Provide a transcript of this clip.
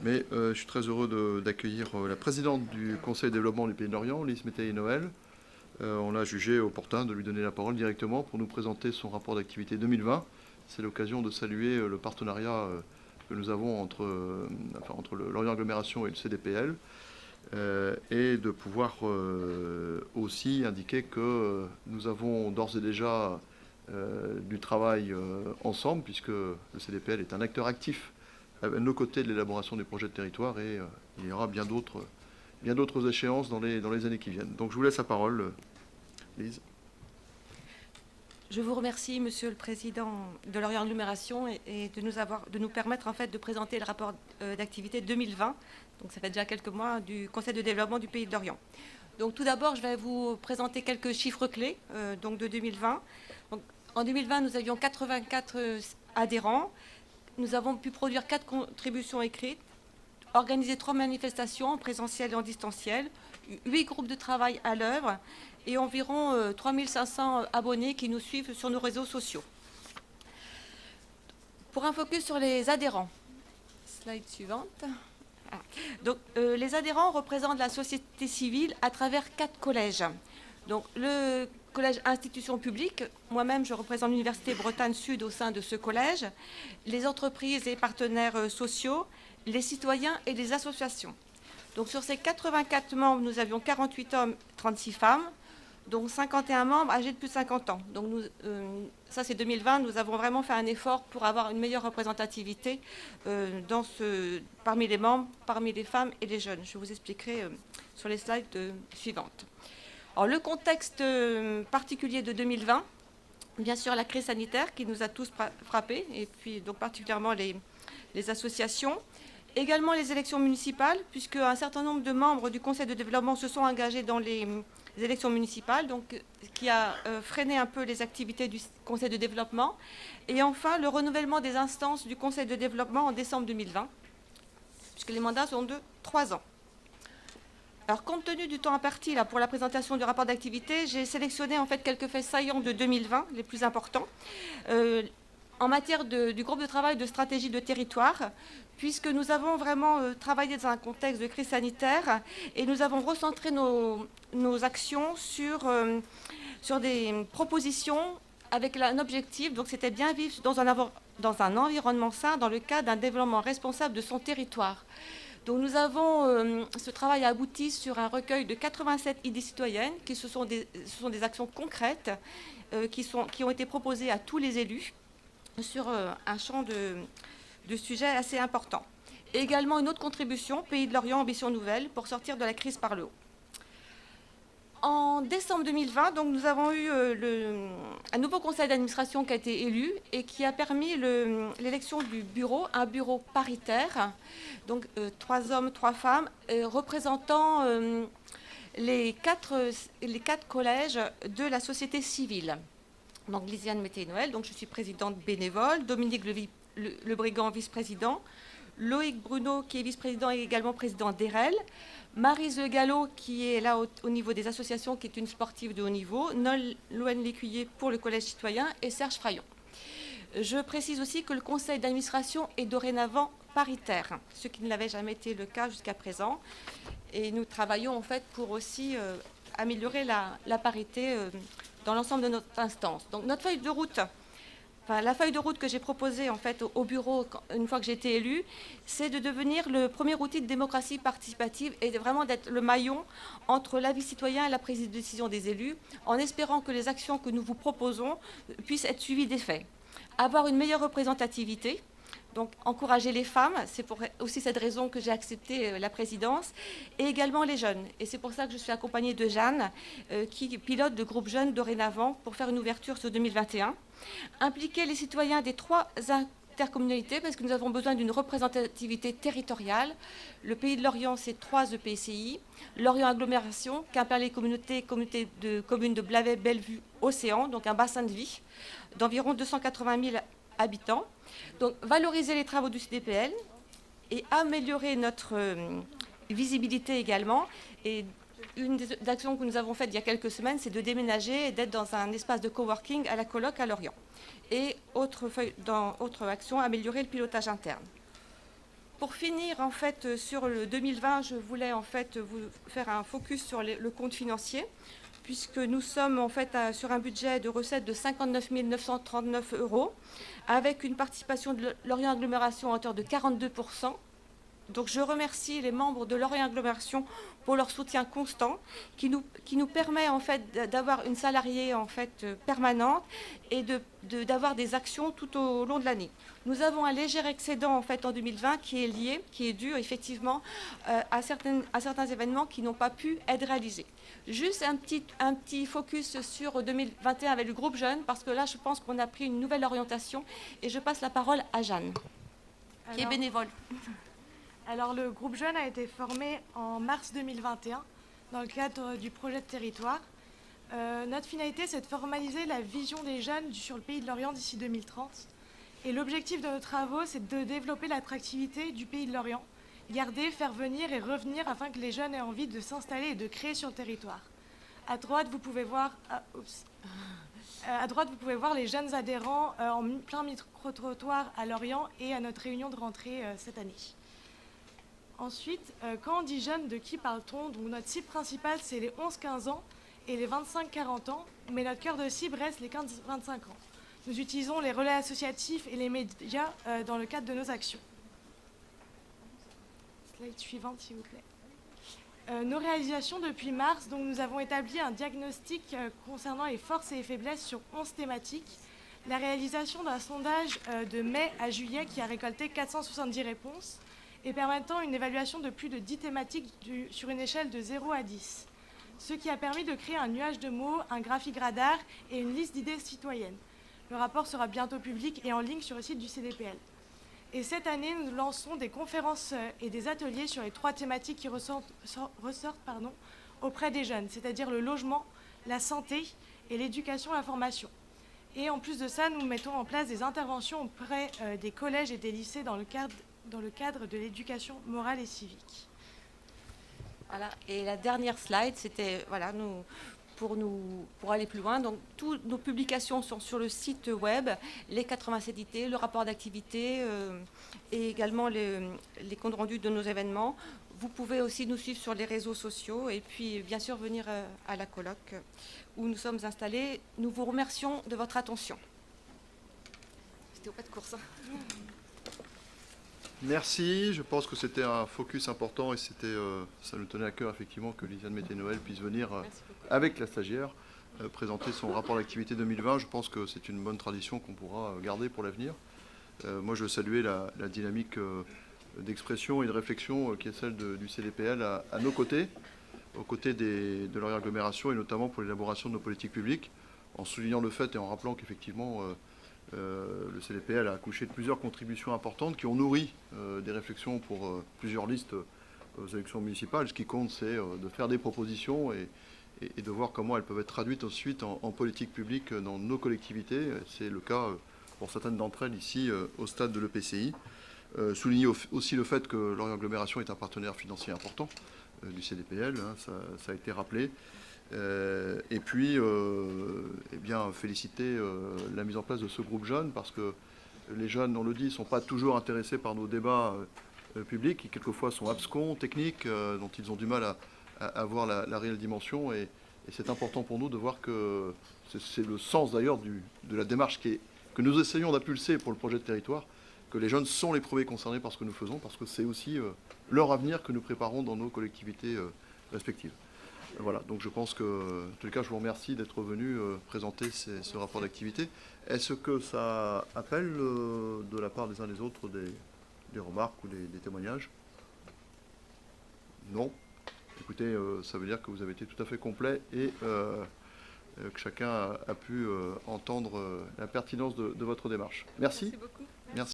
Mais je suis très heureux d'accueillir la présidente du Conseil de développement du Pays de Lorient, Lise Métayer-Noël. On a jugé opportun de lui donner la parole directement pour nous présenter son rapport d'activité 2020. C'est l'occasion de saluer le partenariat que nous avons entre Lorient Agglomération et le CDPL, et de pouvoir aussi indiquer que nous avons d'ores et déjà du travail ensemble, puisque le CDPL est un acteur actif à nos côtés de l'élaboration du projet de territoire, et il y aura bien d'autres échéances dans les années qui viennent. Donc je vous laisse la parole, Lise. Je vous remercie, Monsieur le Président de Lorient Agglomération, et de nous permettre en fait de présenter le rapport d'activité 2020. Donc ça fait déjà quelques mois du Conseil de développement du Pays de Lorient. Donc tout d'abord, je vais vous présenter quelques chiffres clés donc de 2020. Donc, en 2020, nous avions 84 adhérents. Nous avons pu produire 4 contributions écrites, organiser 3 manifestations en présentiel et en distanciel, 8 groupes de travail à l'œuvre et environ 3500 abonnés qui nous suivent sur nos réseaux sociaux. Pour un focus sur les adhérents, slide suivante. Donc, les adhérents représentent la société civile à travers 4 collèges. Donc, le collège institution publique, moi-même je représente l'Université Bretagne Sud au sein de ce collège, les entreprises et partenaires sociaux, les citoyens et les associations. Donc sur ces 84 membres, nous avions 48 hommes, 36 femmes, dont 51 membres âgés de plus de 50 ans. Donc ça c'est 2020, nous avons vraiment fait un effort pour avoir une meilleure représentativité parmi les membres, parmi les femmes et les jeunes. Je vous expliquerai sur les slides suivantes. Alors, le contexte particulier de 2020, bien sûr la crise sanitaire qui nous a tous frappés, et puis donc particulièrement les associations. Également les élections municipales, puisque un certain nombre de membres du Conseil de développement se sont engagés dans les élections municipales, donc qui a freiné un peu les activités du Conseil de développement. Et enfin, le renouvellement des instances du Conseil de développement en décembre 2020, puisque les mandats sont de 3 ans. Alors, compte tenu du temps imparti là, pour la présentation du rapport d'activité, j'ai sélectionné en fait quelques faits saillants de 2020, les plus importants, en matière du groupe de travail de stratégie de territoire, puisque nous avons vraiment travaillé dans un contexte de crise sanitaire et nous avons recentré nos actions sur des propositions avec un objectif, donc c'était bien vivre dans un environnement sain dans le cadre d'un développement responsable de son territoire. Donc nous avons, ce travail a abouti sur un recueil de 87 idées citoyennes, ce sont des actions concrètes qui ont été proposées à tous les élus sur un champ de sujets assez important. Et également une autre contribution, Pays de Lorient, Ambition Nouvelle, pour sortir de la crise par le haut. En décembre 2020, donc, nous avons eu un nouveau conseil d'administration qui a été élu et qui a permis l'élection du bureau, un bureau paritaire, donc 3 hommes, 3 femmes, représentant les 4 collèges de la société civile. Donc Lisiane Métayer-Noël, donc je suis présidente bénévole, Dominique Le Brigand, vice-président, Loïc Bruno, qui est vice-président et également président d'EREL, Maryse Le Gallo, qui est là au niveau des associations, qui est une sportive de haut niveau, Nolwenn Lécuyer pour le Collège citoyen et Serge Fraillon. Je précise aussi que le conseil d'administration est dorénavant paritaire, ce qui ne l'avait jamais été le cas jusqu'à présent. Et nous travaillons en fait pour aussi améliorer la parité dans l'ensemble de notre instance. Donc notre feuille de route, la feuille de route que j'ai proposée en fait au bureau une fois que j'ai été élue, c'est de devenir le premier outil de démocratie participative et vraiment d'être le maillon entre l'avis citoyen et la prise de décision des élus, en espérant que les actions que nous vous proposons puissent être suivies des faits. Avoir une meilleure représentativité, donc encourager les femmes, c'est pour aussi cette raison que j'ai accepté la présidence, et également les jeunes. Et c'est pour ça que je suis accompagnée de Jeanne, qui pilote le groupe Jeunes dorénavant pour faire une ouverture sur 2021. Impliquer les citoyens des 3 intercommunalités, parce que nous avons besoin d'une représentativité territoriale. Le Pays de Lorient, c'est 3 EPCI. Lorient Agglomération, Quimperlé communauté de communes de Blavet, Bellevue, Océan, donc un bassin de vie d'environ 280 000 habitants. Donc, valoriser les travaux du CDPL et améliorer notre visibilité également. Et une des actions que nous avons faites il y a quelques semaines, c'est de déménager et d'être dans un espace de coworking à la Coloc à Lorient. Et autre action, améliorer le pilotage interne. Pour finir, en fait, sur le 2020, je voulais en fait vous faire un focus sur le compte financier, puisque nous sommes en fait sur un budget de recettes de 59 939 €, avec une participation de Lorient Agglomération à hauteur de 42%. Donc je remercie les membres de Lorient Agglomération pour leur soutien constant, qui nous permet en fait d'avoir une salariée en fait permanente et d'avoir des actions tout au long de l'année. Nous avons un léger excédent en fait en 2020 qui est dû effectivement à certains événements qui n'ont pas pu être réalisés. Juste un petit focus sur 2021 avec le groupe Jeune, parce que là je pense qu'on a pris une nouvelle orientation, et je passe la parole à Jeanne, qui est bénévole. Alors, le groupe Jeune a été formé en mars 2021 dans le cadre du projet de territoire. Notre finalité, c'est de formaliser la vision des jeunes sur le Pays de Lorient d'ici 2030. Et l'objectif de nos travaux, c'est de développer l'attractivité du Pays de Lorient, garder, faire venir et revenir afin que les jeunes aient envie de s'installer et de créer sur le territoire. À droite, vous pouvez voir les jeunes adhérents en plein micro-trottoir à Lorient et à notre réunion de rentrée cette année. Ensuite, quand on dit jeunes, de qui parle-t-on? Donc notre cible principale, c'est les 11-15 ans et les 25-40 ans, mais notre cœur de cible reste les 15-25 ans. Nous utilisons les relais associatifs et les médias dans le cadre de nos actions. Slide suivante, s'il vous plaît. Nos réalisations depuis mars, donc nous avons établi un diagnostic concernant les forces et les faiblesses sur 11 thématiques. La réalisation d'un sondage de mai à juillet qui a récolté 470 réponses, et permettant une évaluation de plus de 10 thématiques sur une échelle de 0 à 10. Ce qui a permis de créer un nuage de mots, un graphique radar et une liste d'idées citoyennes. Le rapport sera bientôt public et en ligne sur le site du CDPL. Et cette année, nous lançons des conférences et des ateliers sur les 3 thématiques qui ressortent auprès des jeunes, c'est-à-dire le logement, la santé et l'éducation et la formation. Et en plus de ça, nous mettons en place des interventions auprès des collèges et des lycées dans le cadre de l'éducation morale et civique. Voilà. Et la dernière slide, c'était voilà, pour aller plus loin. Donc, toutes nos publications sont sur le site web, les 87 IT, le rapport d'activité et également les comptes rendus de nos événements. Vous pouvez aussi nous suivre sur les réseaux sociaux et puis bien sûr venir à la colloque où nous sommes installés. Nous vous remercions de votre attention. C'était au pas de course. Merci, je pense que c'était un focus important et ça nous tenait à cœur effectivement que Lisiane Mété-Noël puisse venir avec la stagiaire présenter son rapport d'activité 2020. Je pense que c'est une bonne tradition qu'on pourra garder pour l'avenir. Moi je veux saluer la dynamique d'expression et de réflexion qui est celle du CDPL à nos côtés, aux côtés de Lorient Agglomération et notamment pour l'élaboration de nos politiques publiques, en soulignant le fait et en rappelant qu'effectivement le CDPL a accouché de plusieurs contributions importantes qui ont nourri des réflexions pour plusieurs listes aux élections municipales. Ce qui compte, c'est de faire des propositions et de voir comment elles peuvent être traduites ensuite en politique publique dans nos collectivités. C'est le cas pour certaines d'entre elles ici au stade de l'EPCI. Souligner aussi le fait que Lorient Agglomération est un partenaire financier important du CDPL, hein, ça a été rappelé. Et puis, eh bien, féliciter la mise en place de ce groupe jeune, parce que les jeunes, on le dit, ne sont pas toujours intéressés par nos débats publics, qui quelquefois sont abscons, techniques, dont ils ont du mal à voir la réelle dimension. Et c'est important pour nous de voir que c'est le sens d'ailleurs de la démarche que nous essayons d'impulser pour le projet de territoire, que les jeunes sont les premiers concernés par ce que nous faisons, parce que c'est aussi leur avenir que nous préparons dans nos collectivités respectives. Voilà, donc je pense que, en tous les cas, je vous remercie d'être venu présenter ce rapport d'activité. Est-ce que ça appelle de la part des uns des autres des remarques ou des témoignages? Non. Écoutez, ça veut dire que vous avez été tout à fait complet et que chacun a pu entendre la pertinence de votre démarche. Merci. Merci beaucoup. Merci.